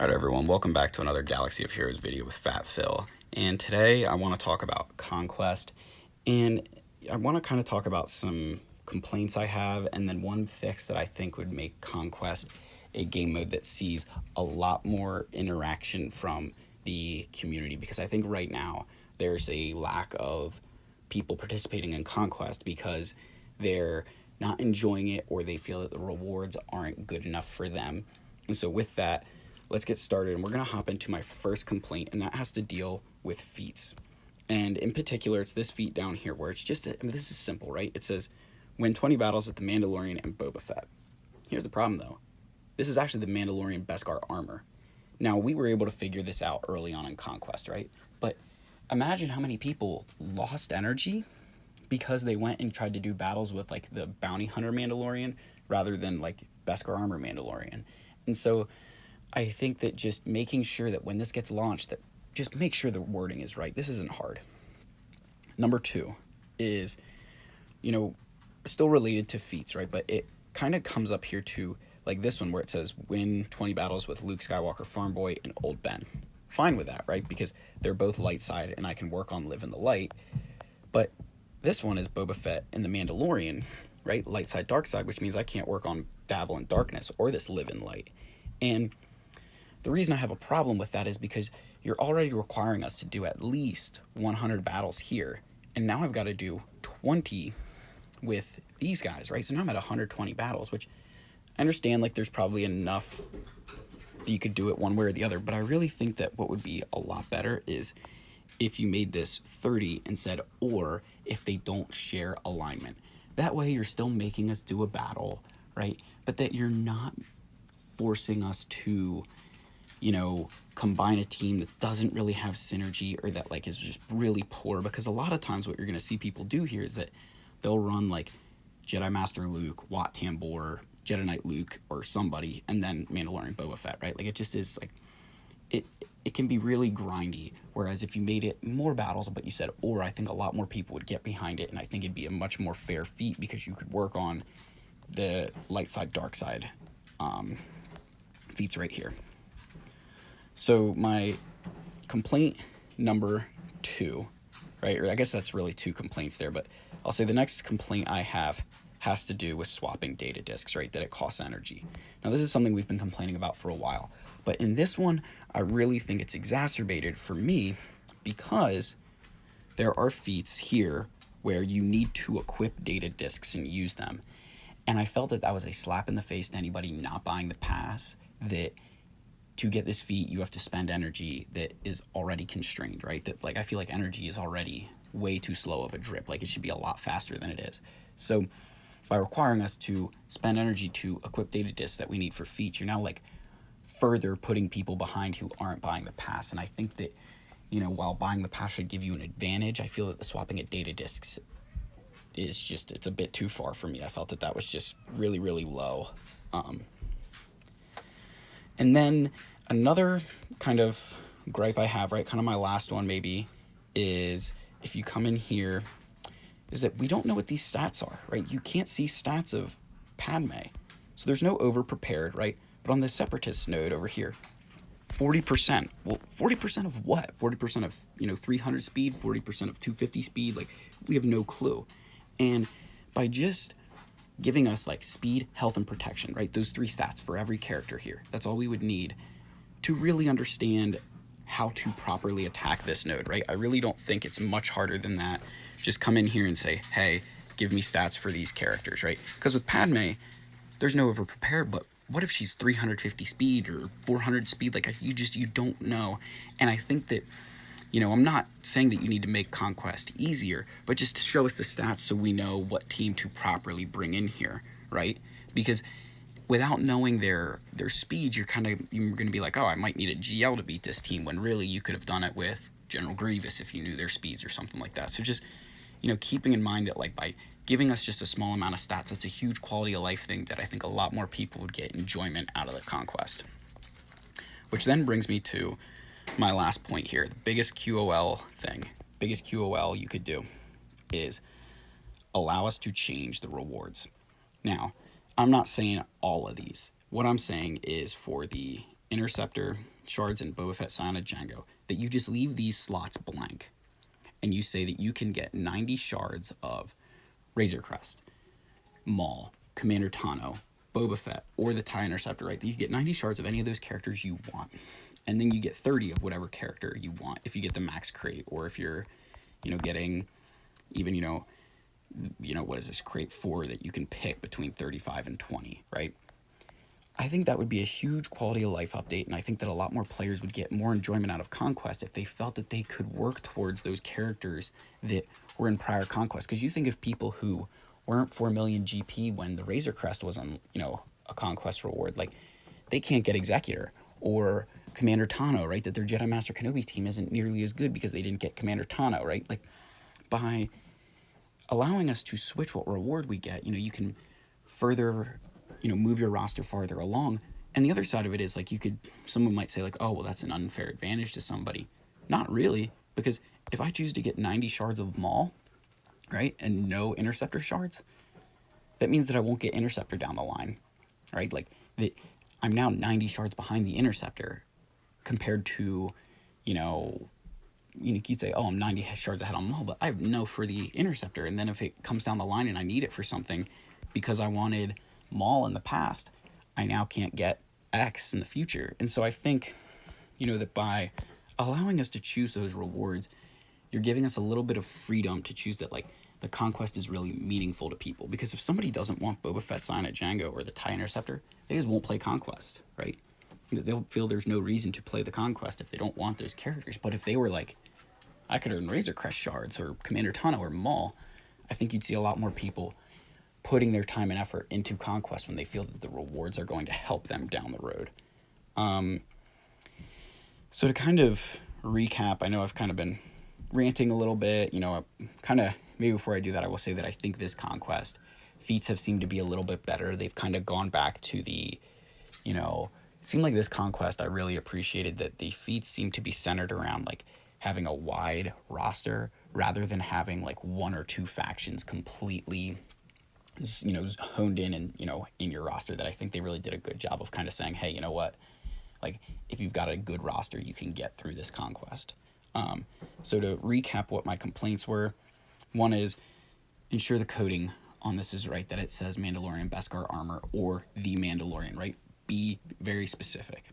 Alright everyone, welcome back to another Galaxy of Heroes video with Fat Phil. And today I want to talk about Conquest, and I want to kind of talk about some complaints I have, and then one fix that I think would make Conquest a game mode that sees a lot more interaction from the community, because I think right now there's a lack of people participating in Conquest because they're not enjoying it or they feel that the rewards aren't good enough for them. And so with that, let's get started, and we're going to hop into my first complaint, and that has to deal with feats. And in particular, it's this feat down here where it's just, this is simple, right? It says, win 20 battles with the Mandalorian and Boba Fett. Here's the problem, though. This is actually the Mandalorian Beskar armor. Now, we were able to figure this out early on in Conquest, right? But imagine how many people lost energy because they went and tried to do battles with, like, the Bounty Hunter Mandalorian rather than, like, Beskar armor Mandalorian. And so I think that just making sure that when this gets launched, that just make sure the wording is right. This isn't hard. Number 2 is, still related to feats, right? But it kind of comes up here to, like this one where it says win 20 battles with Luke Skywalker, Farm Boy, and Old Ben. Fine with that, right? Because they're both light side and I can work on live in the light. But this one is Boba Fett and the Mandalorian, right? Light side, dark side, which means I can't work on dabble in darkness or this live in light. And the reason I have a problem with that is because you're already requiring us to do at least 100 battles here, and now I've got to do 20 with these guys, right? So now I'm at 120 battles, which I understand, like, there's probably enough that you could do it one way or the other, but I really think that what would be a lot better is if you made this 30 and said, or if they don't share alignment. That way you're still making us do a battle, right? But that you're not forcing us to combine a team that doesn't really have synergy or that, like, is just really poor. Because a lot of times what you're going to see people do here is that they'll run, like, Jedi Master Luke, Wat Tambor, Jedi Knight Luke, or somebody, and then Mandalorian Boba Fett, right? Like, it just is, like, it can be really grindy. Whereas if you made it more battles, but you said, or, I think a lot more people would get behind it, and I think it'd be a much more fair feat because you could work on the light side, dark side feats right here. So my complaint number 2, right, or I guess that's really 2 complaints there, but I'll say the next complaint I have has to do with swapping data disks, right, that it costs energy. Now, this is something we've been complaining about for a while, but in this one, I really think it's exacerbated for me because there are feats here where you need to equip data disks and use them. And I felt that that was a slap in the face to anybody not buying the pass, that to get this feat, you have to spend energy that is already constrained, right? That, like, I feel like energy is already way too slow of a drip. Like, it should be a lot faster than it is. So by requiring us to spend energy to equip data disks that we need for feats, you're now, like, further putting people behind who aren't buying the pass. And I think that, while buying the pass should give you an advantage, I feel that the swapping at data disks is just, it's a bit too far for me. I felt that that was just really, really low. And then another kind of gripe I have, right, kind of my last one maybe, is if you come in here, is that we don't know what these stats are, right? You can't see stats of Padme. So there's no over-prepared, right? But on the Separatist node over here, 40%. Well, 40% of what? 40% of, 300 speed, 40% of 250 speed? Like, we have no clue. And by just giving us, like, speed, health, and protection, right? Those 3 stats for every character here. That's all we would need to really understand how to properly attack this node, right? I really don't think it's much harder than that. Just come in here and say, hey, give me stats for these characters, right? Because with Padme, there's no over-prepared, but what if she's 350 speed or 400 speed? Like, you don't know. And I think that, I'm not saying that you need to make Conquest easier, but just to show us the stats so we know what team to properly bring in here, right? Because without knowing their speed, you're going to be like, oh, I might need a GL to beat this team, when really you could have done it with General Grievous if you knew their speeds or something like that. So just, keeping in mind that, like, by giving us just a small amount of stats, that's a huge quality of life thing that I think a lot more people would get enjoyment out of the Conquest. Which then brings me to my last point here. The biggest QOL you could do is allow us to change the rewards. Now, I'm not saying all of these. What I'm saying is for the Interceptor shards and Boba Fett Scion Django, that you just leave these slots blank, and you say that you can get 90 shards of Razor Crest, Maul, Commander Tano, Boba Fett, or the TIE Interceptor, right? You get 90 shards of any of those characters you want. And then you get 30 of whatever character you want if you get the max crate, or if you're, getting even, what is this, crate 4 that you can pick between 35 and 20, right? I think that would be a huge quality of life update, and I think that a lot more players would get more enjoyment out of Conquest if they felt that they could work towards those characters that were in prior Conquest. Because you think of people who weren't 4 million GP when the Razor Crest was on, a Conquest reward, like they can't get Executor, or Commander Tano, right? That their Jedi Master Kenobi team isn't nearly as good because they didn't get Commander Tano, right? Like, by allowing us to switch what reward we get, you can further, move your roster farther along. And the other side of it is, like, someone might say, like, oh, well, that's an unfair advantage to somebody. Not really, because if I choose to get 90 shards of Maul, right, and no Interceptor shards, that means that I won't get Interceptor down the line, right? Like, I'm now 90 shards behind the Interceptor compared to, you'd say, oh, I'm 90 shards ahead on Maul, but I have no for the Interceptor. And then if it comes down the line and I need it for something because I wanted Maul in the past, I now can't get X in the future. And so I think, that by allowing us to choose those rewards, you're giving us a little bit of freedom to choose that, like, the Conquest is really meaningful to people. Because if somebody doesn't want Boba Fett, Scion Django, or the TIE Interceptor, they just won't play Conquest, right? They'll feel there's no reason to play the Conquest if they don't want those characters. But if they were like, I could earn Razor Crest shards, or Commander Tano, or Maul, I think you'd see a lot more people putting their time and effort into Conquest when they feel that the rewards are going to help them down the road. So to kind of recap, I know I've kind of been ranting a little bit, maybe before I do that, I will say that I think this Conquest feats have seemed to be a little bit better. They've kind of gone back to the, it seemed like this Conquest, I really appreciated that the feats seem to be centered around, like, having a wide roster rather than having, like, one or two factions completely, honed in and, in your roster. That I think they really did a good job of kind of saying, hey, you know what, like, if you've got a good roster, you can get through this Conquest. So to recap what my complaints were, one is ensure the coding on this is right, that it says Mandalorian Beskar armor or the Mandalorian, right? Be very specific.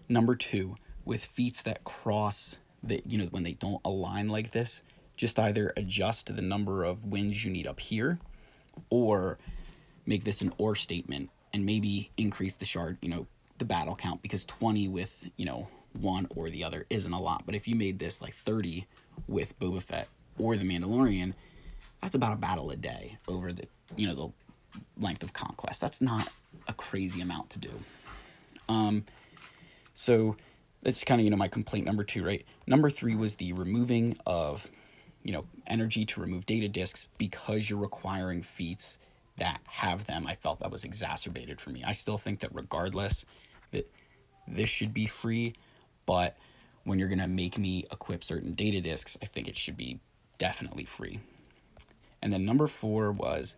Number two, with feats that cross, that, when they don't align like this, just either adjust the number of wins you need up here, or make this an or statement and maybe increase the shard, the battle count, because 20 with, one or the other isn't a lot. But if you made this like 30 with Boba Fett or the Mandalorian, that's about a battle a day over the, the length of Conquest. That's not a crazy amount to do. So that's kind of, my complaint number two, right? Number three was the removing of, energy to remove data discs because you're requiring feats that have them. I felt that was exacerbated for me. I still think that regardless that this should be free, but when you're going to make me equip certain data discs, I think it should be definitely free. And then number four was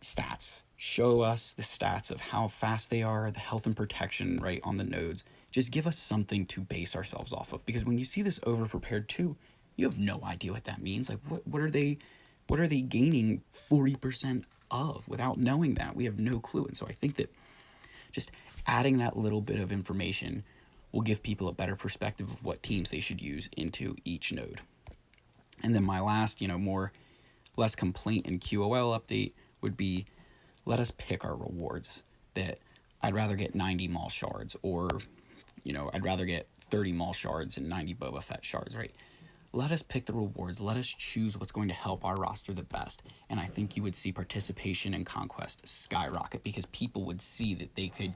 stats. Show us the stats of how fast they are, the health and protection, right, on the nodes. Just give us something to base ourselves off of, because when you see this over-prepared too, you have no idea what that means. Like, what are they gaining 40% of without knowing that? We have no clue. And so I think that just adding that little bit of information will give people a better perspective of what teams they should use into each node. And then my last, less complaint and QOL update would be, let us pick our rewards. That I'd rather get 90 Maul shards, or, I'd rather get 30 Maul shards and 90 Boba Fett shards, right? Let us pick the rewards. Let us choose what's going to help our roster the best. And I think you would see participation in Conquest skyrocket, because people would see that they could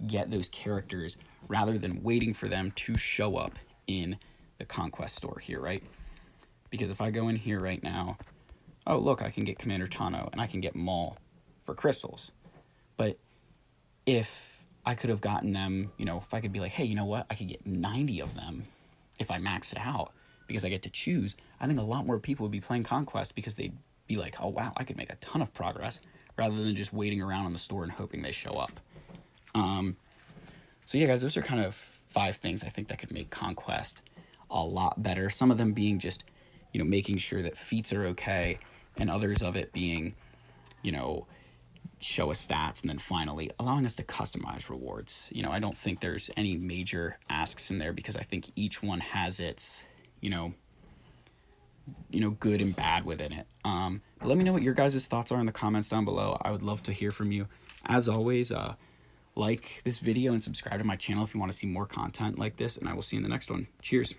get those characters rather than waiting for them to show up in the Conquest store here, right? Because if I go in here right now, oh, look, I can get Commander Tano and I can get Maul for crystals. But if I could have gotten them, if I could be like, hey, you know what? I could get 90 of them if I max it out, because I get to choose. I think a lot more people would be playing Conquest because they'd be like, oh, wow, I could make a ton of progress, rather than just waiting around in the store and hoping they show up. So yeah, guys, those are kind of 5 things I think that could make Conquest a lot better. Some of them being just, making sure that feats are okay, and others of it being, you know, show us stats, and then finally allowing us to customize rewards. I don't think there's any major asks in there because I think each one has its, good and bad within it. But let me know what your guys' thoughts are in the comments down below. I would love to hear from you. As always, like this video and subscribe to my channel if you want to see more content like this, and I will see you in the next one. Cheers.